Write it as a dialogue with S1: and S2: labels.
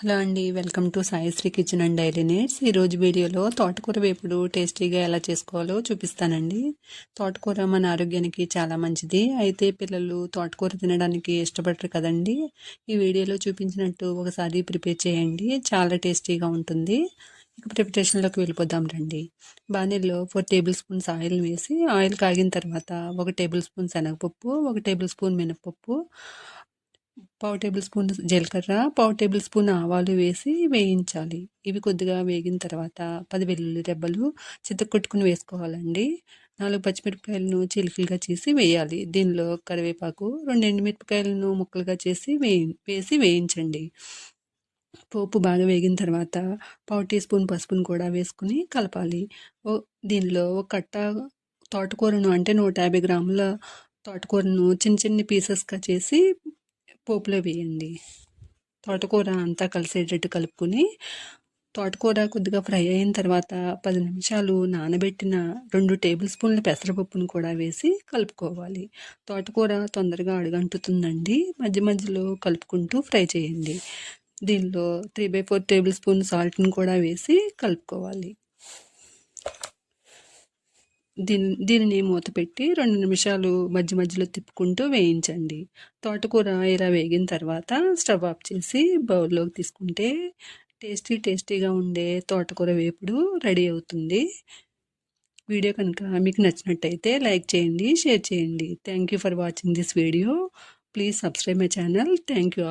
S1: Hello అండి, welcome to Saisri kitchen and daily needs. ఈరోజు వీడియోలో తోటకూర వేపుడు టేస్టీగా ఎలా చేసుకోవాలో చూపిస్తానండి. తోటకూర మన ఆరోగ్యానికి చాలా మంచిది. అయితే పిల్లలు తోటకూర తినడానికి ఇష్టపడరు కదండి. ఈ వీడియోలో చూపించినట్టు ఒకసారి ప్రిపేర్ చేయండి, చాలా టేస్టీగా ఉంటుంది. ఇక ప్రిపరేషన్లోకి వెళ్ళిపోదాం రండి. బాణీలో 4 టేబుల్ స్పూన్స్ ఆయిల్ వేసి, ఆయిల్ కాగిన తర్వాత 1 టేబుల్ స్పూన్ శనగపప్పు, 1 టేబుల్ స్పూన్ మినపప్పు, పావు టేబుల్ స్పూన్ జీలకర్ర, పావు టేబుల్ స్పూన్ ఆవాలు వేసి వేయించాలి. ఇవి కొద్దిగా వేగిన తర్వాత 10 వెల్లుల్లి రెబ్బలు చితక్కొట్టుకుని వేసుకోవాలండి. 4 పచ్చిమిరపకాయలను చిలుకలుగా చేసి వేయాలి. దీనిలో కరివేపాకు, 2 ఎండుమిరపకాయలను ముక్కలుగా చేసి వేసి వేయించండి. పోపు బాగా వేగిన తర్వాత పావు టీ స్పూన్ పసుపును కూడా వేసుకుని కలపాలి. దీనిలో ఒక కట్ట తోటకూరను, అంటే 150 గ్రాముల తోటకూరను చిన్న చిన్న పీసెస్గా చేసి పోపులో వేయండి. తోటకూర అంతా కలిసేటట్టు కలుపుకుని, తోటకూర కొద్దిగా ఫ్రై అయిన తర్వాత 10 నిమిషాలు నానబెట్టిన 2 టేబుల్ స్పూన్ల పెసరపప్పును కూడా వేసి కలుపుకోవాలి. తోటకూర తొందరగా అడుగంటుతుందండి. మధ్య మధ్యలో కలుపుకుంటూ ఫ్రై చేయండి. దీనిలో 3/4 టేబుల్ స్పూన్ సాల్ట్ని కూడా వేసి కలుపుకోవాలి. దీనిని మూత పెట్టి 2 నిమిషాలు మధ్య మధ్యలో తిప్పుకుంటూ వేయించండి. తోటకూర ఇలా వేగిన తర్వాత స్టవ్ ఆఫ్ చేసి బౌల్లోకి తీసుకుంటే టేస్టీగా ఉండే తోటకూర వేపుడు రెడీ అవుతుంది. వీడియో కనుక మీకు నచ్చినట్టయితే లైక్ చేయండి, షేర్ చేయండి. Thank you for watching this video. Please subscribe my channel. Thank you.